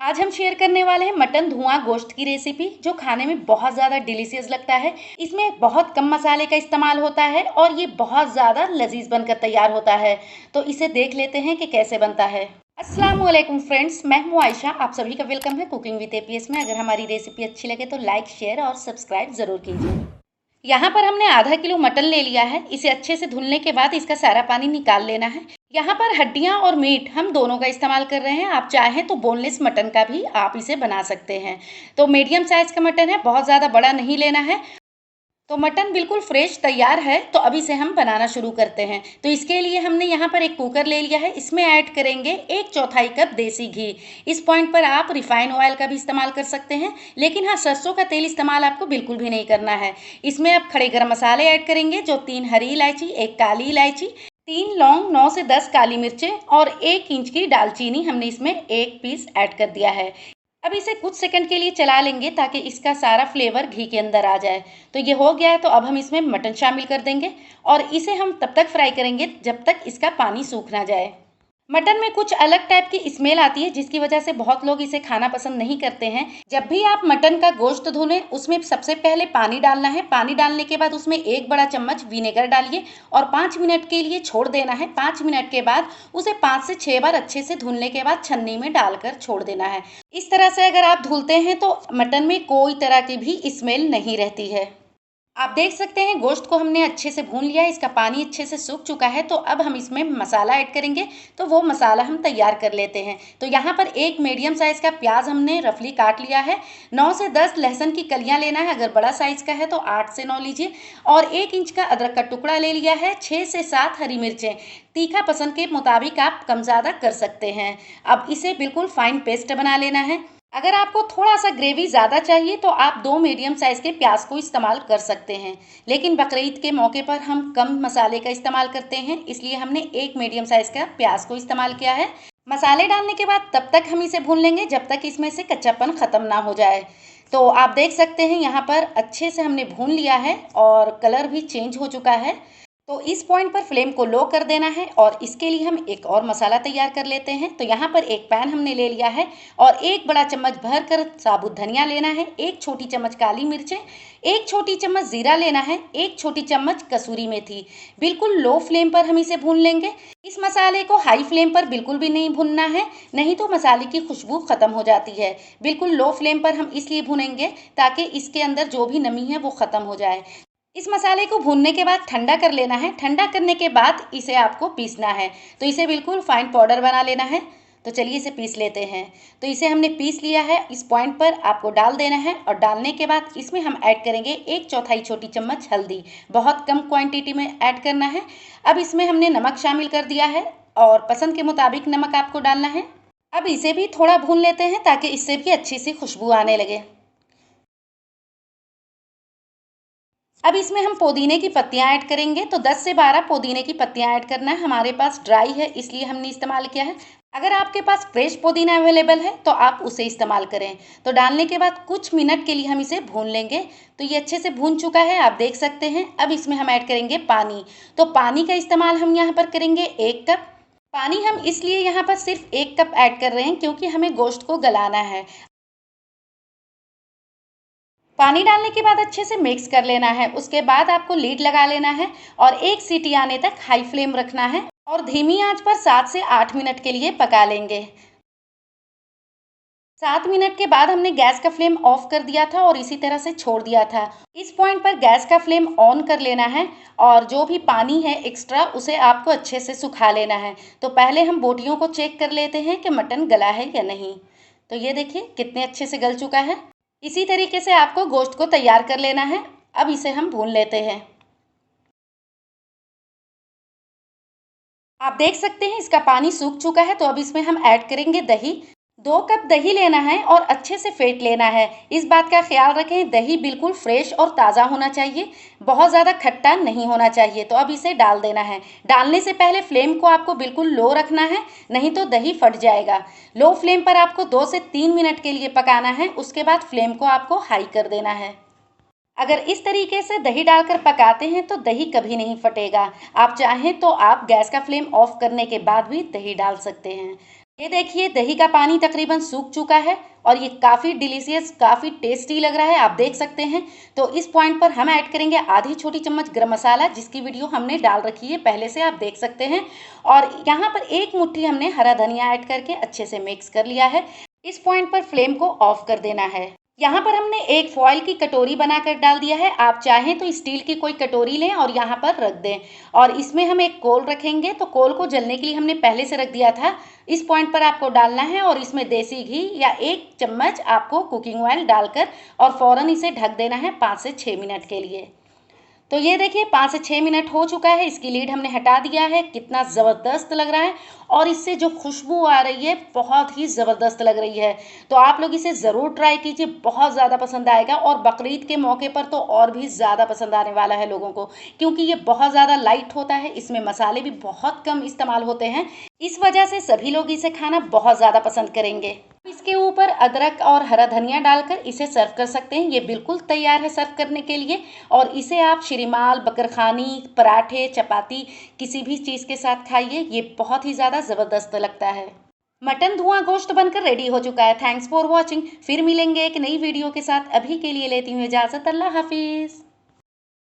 आज हम शेयर करने वाले हैं मटन धुआं गोश्त की रेसिपी, जो खाने में बहुत ज़्यादा डिलीशियस लगता है। इसमें बहुत कम मसाले का इस्तेमाल होता है और ये बहुत ज़्यादा लजीज बनकर तैयार होता है। तो इसे देख लेते हैं कि कैसे बनता है। अस्सलाम वालेकुम फ्रेंड्स, मैं हूँ आयशा। आप सभी का वेलकम है कुकिंग विद एपीएस में। अगर हमारी रेसिपी अच्छी लगे तो लाइक, शेयर और सब्सक्राइब ज़रूर कीजिए। यहाँ पर हमने आधा किलो मटन ले लिया है। इसे अच्छे से धुलने के बाद इसका सारा पानी निकाल लेना है। यहाँ पर हड्डियाँ और मीट हम दोनों का इस्तेमाल कर रहे हैं। आप चाहें तो बोनलेस मटन का भी आप इसे बना सकते हैं। तो मीडियम साइज़ का मटन है, बहुत ज़्यादा बड़ा नहीं लेना है। तो मटन बिल्कुल फ्रेश तैयार है। तो अब इसे हम बनाना शुरू करते हैं। तो इसके लिए हमने यहाँ पर एक कुकर ले लिया है। इसमें ऐड करेंगे 1/4 कप देसी घी। इस पॉइंट पर आप रिफाइन ऑयल का भी इस्तेमाल कर सकते हैं, लेकिन हाँ, सरसों का तेल इस्तेमाल आपको बिल्कुल भी नहीं करना है। इसमें अब खड़े गरम मसाले ऐड करेंगे, जो 3 हरी इलायची, 1 काली इलायची, 3 लौंग, 9 से 10 काली मिर्चें और 1 इंच की दालचीनी हमने इसमें 1 पीस ऐड कर दिया है। अब इसे कुछ सेकंड के लिए चला लेंगे ताकि इसका सारा फ्लेवर घी के अंदर आ जाए। तो ये हो गया है। तो अब हम इसमें मटन शामिल कर देंगे और इसे हम तब तक फ्राई करेंगे जब तक इसका पानी सूख ना जाए। मटन में कुछ अलग टाइप की स्मेल आती है, जिसकी वजह से बहुत लोग इसे खाना पसंद नहीं करते हैं। जब भी आप मटन का गोश्त धुलें, उसमें सबसे पहले पानी डालना है। पानी डालने के बाद उसमें 1 बड़ा चम्मच विनेगर डालिए और 5 मिनट के लिए छोड़ देना है। 5 मिनट के बाद उसे 5 से 6 बार अच्छे से धुलने के बाद छन्नी में डालकर छोड़ देना है। इस तरह से अगर आप धुलते हैं तो मटन में कोई तरह की भी स्मेल नहीं रहती है। आप देख सकते हैं गोश्त को हमने अच्छे से भून लिया है, इसका पानी अच्छे से सूख चुका है। तो अब हम इसमें मसाला ऐड करेंगे। तो वो मसाला हम तैयार कर लेते हैं। तो यहाँ पर एक मीडियम साइज़ का प्याज हमने रफली काट लिया है। 9 से 10 लहसुन की कलियाँ लेना है। अगर बड़ा साइज़ का है तो 8 से 9 लीजिए। और 1 इंच का अदरक का टुकड़ा ले लिया है। 6 से 7 हरी मिर्चें। तीखा पसंद के मुताबिक आप कम ज़्यादा कर सकते हैं। अब इसे बिल्कुल फाइन पेस्ट बना लेना है। अगर आपको थोड़ा सा ग्रेवी ज़्यादा चाहिए तो आप 2 मीडियम साइज़ के प्याज को इस्तेमाल कर सकते हैं, लेकिन बकरीद के मौके पर हम कम मसाले का इस्तेमाल करते हैं, इसलिए हमने 1 मीडियम साइज़ का प्याज को इस्तेमाल किया है। मसाले डालने के बाद तब तक हम इसे भून लेंगे जब तक इसमें से कच्चापन ख़त्म ना हो जाए। तो आप देख सकते हैं यहाँ पर अच्छे से हमने भून लिया है और कलर भी चेंज हो चुका है। तो इस पॉइंट पर फ्लेम को लो कर देना है और इसके लिए हम एक और मसाला तैयार कर लेते हैं। तो यहाँ पर एक पैन हमने ले लिया है और 1 बड़ा चम्मच भर कर साबुत धनिया लेना है, 1 छोटी चम्मच काली मिर्चें, 1 छोटी चम्मच जीरा लेना है, 1 छोटी चम्मच कसूरी मेथी। बिल्कुल लो फ्लेम पर हम इसे भून लेंगे। इस मसाले को हाई फ्लेम पर बिल्कुल भी नहीं भूनना है, नहीं तो मसाले की खुशबू ख़त्म हो जाती है। बिल्कुल लो फ्लेम पर हम इसलिए भूनेंगे ताकि इसके अंदर जो भी नमी है वो ख़त्म हो जाए। इस मसाले को भूनने के बाद ठंडा कर लेना है। ठंडा करने के बाद इसे आपको पीसना है। तो इसे बिल्कुल फाइन पाउडर बना लेना है। तो चलिए इसे पीस लेते हैं। तो इसे हमने पीस लिया है। इस पॉइंट पर आपको डाल देना है और डालने के बाद इसमें हम ऐड करेंगे 1/4 छोटी चम्मच हल्दी। बहुत कम क्वांटिटी में ऐड करना है। अब इसमें हमने नमक शामिल कर दिया है और पसंद के मुताबिक नमक आपको डालना है। अब इसे भी थोड़ा भून लेते हैं ताकि इससे भी अच्छी सी खुशबू आने लगे। अब इसमें हम पुदीने की पत्तियां ऐड करेंगे। तो 10 से 12 पुदीने की पत्तियां ऐड करना है। हमारे पास ड्राई है इसलिए हमने इस्तेमाल किया है। अगर आपके पास फ्रेश पुदीना अवेलेबल है तो आप उसे इस्तेमाल करें। तो डालने के बाद कुछ मिनट के लिए हम इसे भून लेंगे। तो ये अच्छे से भून चुका है, आप देख सकते हैं। अब इसमें हम ऐड करेंगे पानी। तो पानी का इस्तेमाल हम यहाँ पर करेंगे 1 कप। पानी हम इसलिए यहाँ पर सिर्फ 1 कप ऐड कर रहे हैं क्योंकि हमें गोश्त को गलाना है। पानी डालने के बाद अच्छे से मिक्स कर लेना है। उसके बाद आपको लीड लगा लेना है और 1 सीटी आने तक हाई फ्लेम रखना है और धीमी आंच पर 7 से 8 मिनट के लिए पका लेंगे। 7 मिनट के बाद हमने गैस का फ्लेम ऑफ कर दिया था और इसी तरह से छोड़ दिया था। इस पॉइंट पर गैस का फ्लेम ऑन कर लेना है और जो भी पानी है एक्स्ट्रा उसे आपको अच्छे से सुखा लेना है। तो पहले हम बोटियों को चेक कर लेते हैं कि मटन गला है या नहीं। तो ये देखिए कितने अच्छे से गल चुका है। इसी तरीके से आपको गोश्त को तैयार कर लेना है। अब इसे हम भून लेते हैं। आप देख सकते हैं इसका पानी सूख चुका है। तो अब इसमें हम ऐड करेंगे दही। 2 कप दही लेना है और अच्छे से फेंट लेना है। इस बात का ख्याल रखें, दही बिल्कुल फ्रेश और ताज़ा होना चाहिए, बहुत ज़्यादा खट्टा नहीं होना चाहिए। तो अब इसे डाल देना है। डालने से पहले फ्लेम को आपको बिल्कुल लो रखना है, नहीं तो दही फट जाएगा। लो फ्लेम पर आपको 2 से 3 मिनट के लिए पकाना है। उसके बाद फ्लेम को आपको हाई कर देना है। अगर इस तरीके से दही डालकर पकाते हैं तो दही कभी नहीं फटेगा। आप चाहें तो आप गैस का फ्लेम ऑफ करने के बाद भी दही डाल सकते हैं। ये देखिए दही का पानी तकरीबन सूख चुका है और ये काफ़ी डिलीशियस, काफ़ी टेस्टी लग रहा है, आप देख सकते हैं। तो इस पॉइंट पर हम ऐड करेंगे आधी छोटी चम्मच गरम मसाला, जिसकी वीडियो हमने डाल रखी है पहले से, आप देख सकते हैं। और यहाँ पर एक मुट्ठी हमने हरा धनिया ऐड करके अच्छे से मिक्स कर लिया है। इस पॉइंट पर फ्लेम को ऑफ कर देना है। यहाँ पर हमने एक फॉयल की कटोरी बनाकर डाल दिया है। आप चाहें तो स्टील की कोई कटोरी लें और यहाँ पर रख दें। और इसमें हम एक कोल रखेंगे, तो कोल को जलने के लिए हमने पहले से रख दिया था। इस पॉइंट पर आपको डालना है और इसमें देसी घी या 1 चम्मच आपको कुकिंग ऑयल डालकर और फ़ौरन इसे ढक देना है 5 से 6 मिनट के लिए। तो ये देखिए 5 से 6 मिनट हो चुका है, इसकी लीड हमने हटा दिया है। कितना ज़बरदस्त लग रहा है और इससे जो खुशबू आ रही है बहुत ही ज़बरदस्त लग रही है। तो आप लोग इसे ज़रूर ट्राई कीजिए, बहुत ज़्यादा पसंद आएगा। और बकरीद के मौके पर तो और भी ज़्यादा पसंद आने वाला है लोगों को, क्योंकि ये बहुत ज़्यादा लाइट होता है, इसमें मसाले भी बहुत कम इस्तेमाल होते हैं। इस वजह से सभी लोग इसे खाना बहुत ज़्यादा पसंद करेंगे। इसके ऊपर अदरक और हरा धनिया डालकर इसे सर्व कर सकते हैं। ये बिल्कुल तैयार है सर्व करने के लिए। और इसे आप श्रीमाल, बकरखानी, पराठे, चपाती किसी भी चीज़ के साथ खाइए, ये बहुत ही ज़्यादा ज़बरदस्त लगता है। मटन धुआं गोश्त बनकर रेडी हो चुका है। Thanks for watching. फिर मिलेंगे एक नई वीडियो के साथ। अभी के लिए लेती हूँ इजाज़त। अल्लाह हाफिज़।